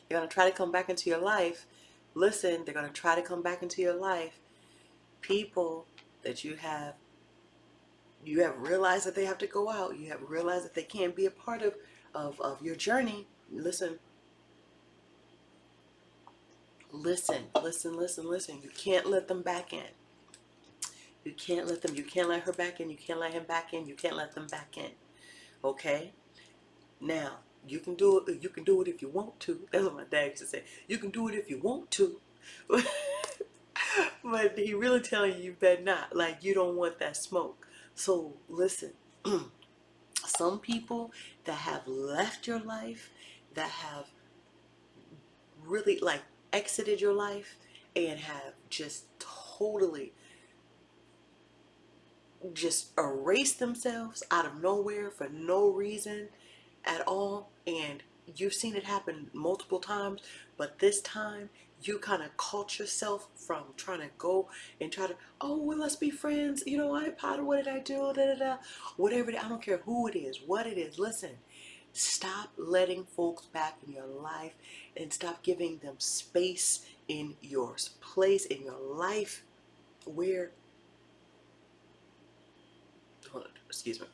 They're going to try to come back into your life. Listen, they're going to try to come back into your life. People that you have realized that they have to go out. You have realized that they can't be a part of your journey. Listen, listen. You can't let them back in. You can't let them, you can't let her back in. You can't let him back in. You can't let them back in. Okay? Now, you can do it if you want to. That's what my dad used to say. You can do it if you want to. But he really telling you better not. Like, you don't want that smoke. So listen, some people that have left your life, that have really like exited your life and have just totally just erased themselves out of nowhere for no reason at all, and you've seen it happen multiple times, but this time you kind of caught yourself from trying to go and try to, oh well, let's be friends, you know, I Potter, what did I do, da da da, whatever, I don't care who it is, what it is. Listen, stop letting folks back in your life and stop giving them space in your place in your life where, excuse me,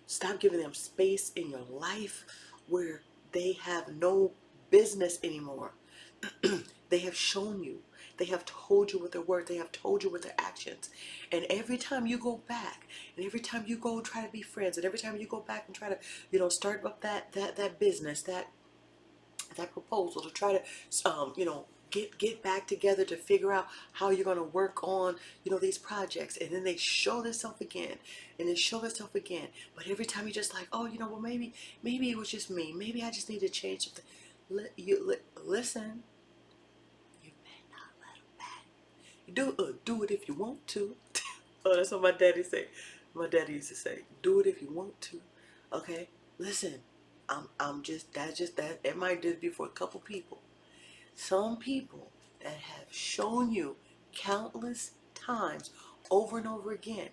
stop giving them space in your life where they have no business anymore. They have shown you, they have told you with their words, they have told you with their actions. And every time you go back, and every time you go try to be friends, and every time you go back and try to, you know, start up that business, that proposal, to try to get back together to figure out how you're going to work on, you know, these projects, and then they show themselves again and they show themselves again. But every time you're just like, oh, you know, well, maybe it was just me, maybe I just need to change something. Listen, you may not let them back. You do it if you want to. Oh, that's what my daddy say. My daddy used to say, do it if you want to. Okay, listen, I'm just that it might just be for a couple people. Some people that have shown you countless times over and over again,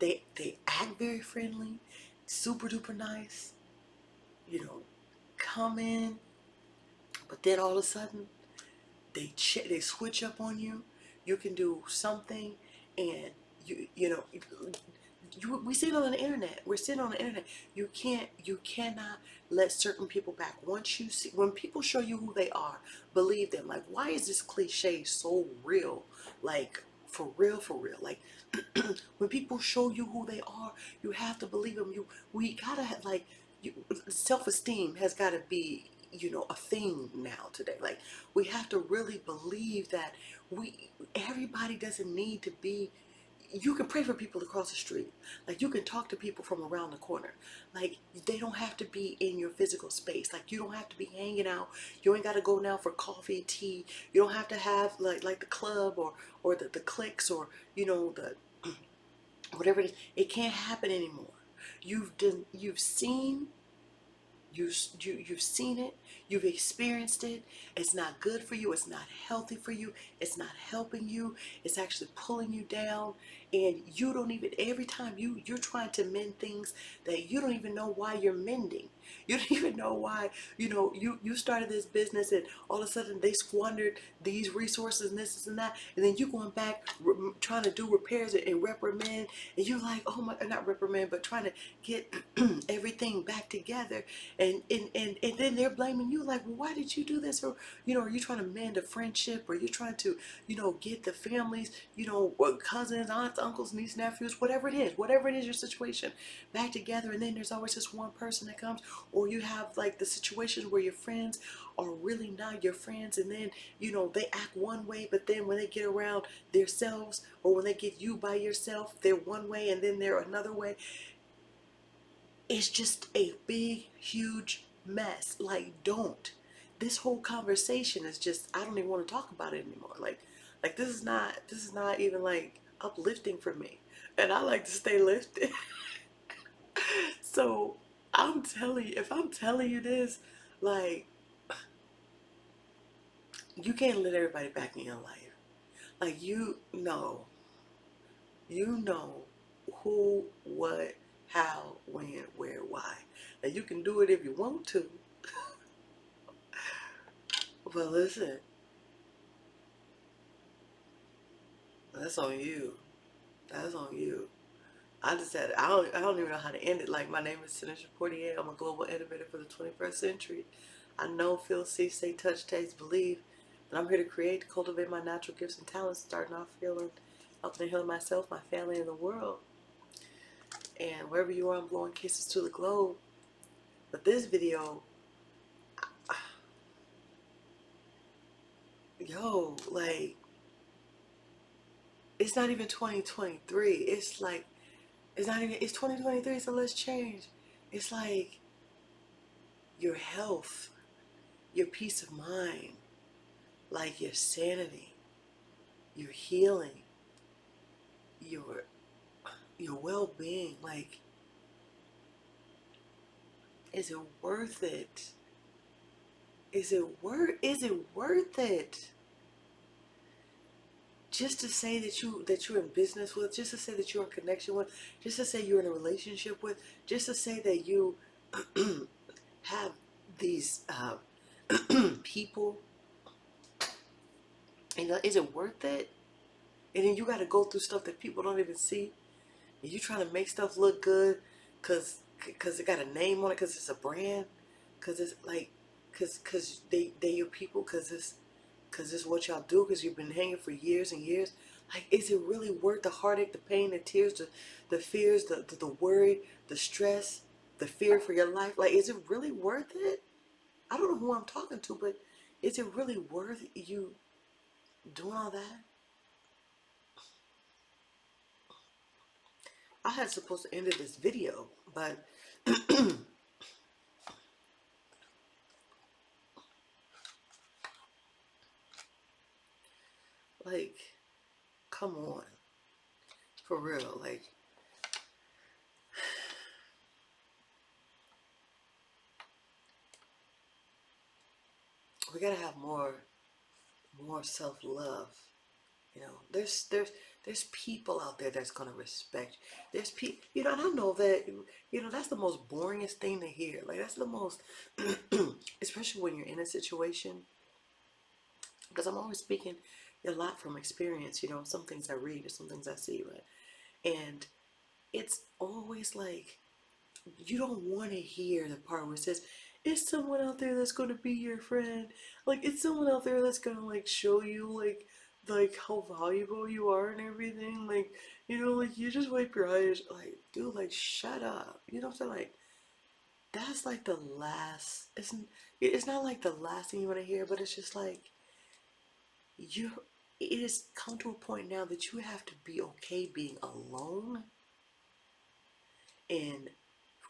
they act very friendly, super duper nice, you know, come in, but then all of a sudden they switch up on you. You can do something, and you know, we see it on the internet. We're sitting on the internet. You cannot let certain people back. Once you see, when people show you who they are, believe them. Like, why is this cliche so real? Like, for real, for real. Like, when people show you who they are, you have to believe them. We gotta have, like, self-esteem has got to be, you know, a thing now today. Like, we have to really believe that everybody doesn't need to be, you can pray for people across the street. Like, you can talk to people from around the corner. Like, they don't have to be in your physical space. Like, you don't have to be hanging out. You ain't got to go now for coffee, tea. You don't have to have like the club or the cliques, or, you know, the whatever it is. It can't happen anymore. You've seen, you've seen it, you've experienced it. It's not good for you, it's not healthy for you, it's not helping you, it's actually pulling you down. And you don't even, every time you're trying to mend things that you don't even know why you're mending. You don't even know why, you know, you started this business and all of a sudden they squandered these resources and this and that, and then you going back trying to do repairs and reprimand, and you're like, oh my, not reprimand, but trying to get everything back together. And then they're blaming you, like, well, why did you do this? Or, you know, are you trying to mend a friendship, or you're trying to, you know, get the families, you know, cousins, aunts, uncles, nieces, nephews, whatever it is your situation, back together. And then there's always just one person that comes. Or you have like the situations where your friends are really not your friends, and then, you know, they act one way, but then when they get around themselves, or when they get you by yourself, they're one way and then they're another way. It's just a big, huge mess. Like, don't. This whole conversation is just, I don't even want to talk about it anymore. Like this is not even like uplifting for me. And I like to stay lifted. So I'm telling you, if I'm telling you this, like, you can't let everybody back in your life. Like, you know who, what, how, when, where, why. And you can do it if you want to. Well, listen, that's on you. That's on you. I just said I don't even know how to end it. Like, my name is Tanisha Portier. I'm a global innovator for the 21st century. I know, feel, see, say, touch, taste, believe. And I'm here to create, cultivate my natural gifts and talents, starting off healing, helping to heal myself, my family, and the world. And wherever you are, I'm blowing kisses to the globe. But this video, yo, like, it's not even 2023. It's like, it's not even, it's 2023, so let's change. It's like your health, your peace of mind, like your sanity, your healing, your your well-being. Like, is it worth it? Is it worth it? Just to say that you're in business with, just to say that you're in connection with, just to say you're in a relationship with, just to say that you have these people, is it worth it? And then you got to go through stuff that people don't even see, and you trying to make stuff look good because it got a name on it, because it's a brand, because it's like, because they your people, because it's what y'all do, because you've been hanging for years and years. Like, is it really worth the heartache, the pain, the tears, the fears, the worry, the stress, the fear for your life? Like, is it really worth it? I don't know who I'm talking to, but is it really worth you doing all that? I had supposed to end this video, but like, come on, for real. Like, we gotta have more self-love. There's people out there that's gonna respect you. There's people, and I know that, that's the most boringest thing to hear. Like, that's the most, especially when you're in a situation, because I'm always speaking a lot from experience. Some things I read and some things I see, right? And it's always like, you don't want to hear the part where it says, it's someone out there that's going to be your friend. Like, it's someone out there that's going to, like, show you, like how valuable you are and everything. Like, like, you just wipe your eyes. Like, dude, like, shut up. You know what I'm saying? Like, that's like the last, it's not like the last thing you want to hear, but it's just like, you, it has come to a point now that you have to be okay being alone and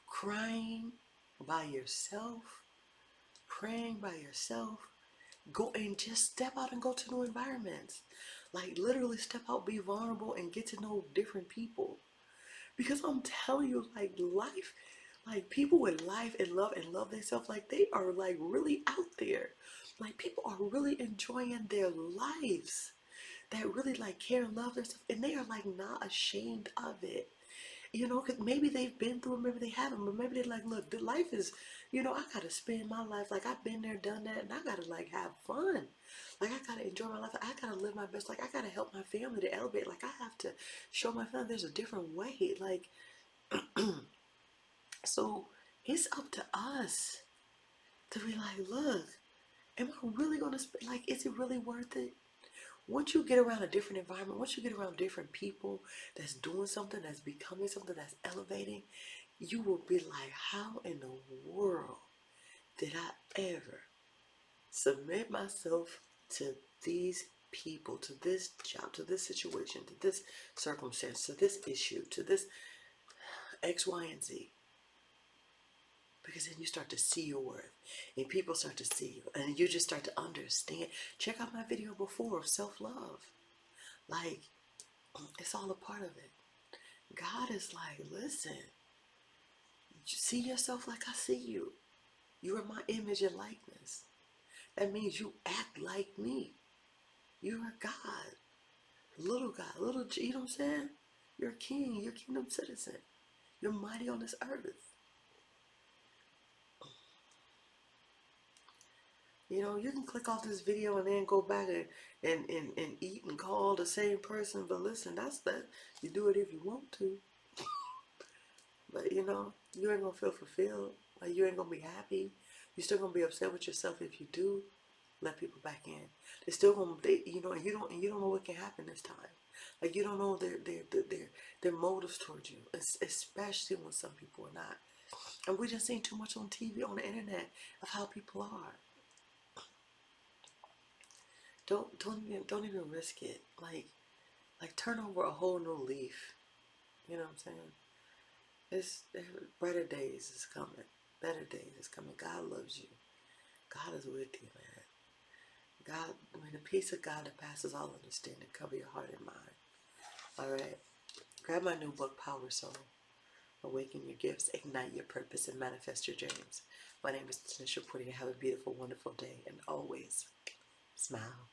crying by yourself, praying by yourself. Go and just step out and go to new environments. Like, literally step out, be vulnerable, and get to know different people. Because I'm telling you, like, life, like, people with life and love themselves, like, they are, like, really out there. Like, people are really enjoying their lives, that really, like, care and love themselves, and they are, like, not ashamed of it. Because maybe they've been through it, maybe they haven't, but maybe they're like, look, the life is, I gotta spend my life, like, I've been there, done that, and I gotta, like, have fun. Like, I gotta enjoy my life. I gotta live my best. Like, I gotta help my family to elevate. Like, I have to show my family there's a different way. Like, so it's up to us to be like, look, am I really gonna spend, like, is it really worth it? Once you get around a different environment, once you get around different people that's doing something, that's becoming something, that's elevating, you will be like, how in the world did I ever submit myself to these people, to this job, to this situation, to this circumstance, to this issue, to this X, Y, and Z? Because then you start to see your worth, and people start to see you, and you just start to understand. Check out my video before of self-love. Like, it's all a part of it. God is like, listen, you see yourself like I see you. You are my image and likeness. That means you act like me. You are God. Little God, little G, you know what I'm saying? You're a king, you're a kingdom citizen. You're mighty on this earth. You know, you can click off this video and then go back and eat and call the same person. But listen, that's that. You do it if you want to. But you know, you ain't gonna feel fulfilled. Like you ain't gonna be happy. You're still gonna be upset with yourself if you do let people back in. They're still gonna, you know, and you don't know what can happen this time. Like you don't know their motives towards you, especially when some people are not. And we just seen too much on TV, on the internet, of how people are. Don't even risk it. Like turn over a whole new leaf. You know what I'm saying? It's Better days is coming. Better days is coming. God loves you. God is with you, man. God, may the peace of God that passes all understanding cover your heart and mind. All right. Grab my new book, Power Soul. Awaken your gifts, ignite your purpose, and manifest your dreams. My name is Tanisha Porter. Have a beautiful, wonderful day, and always smile.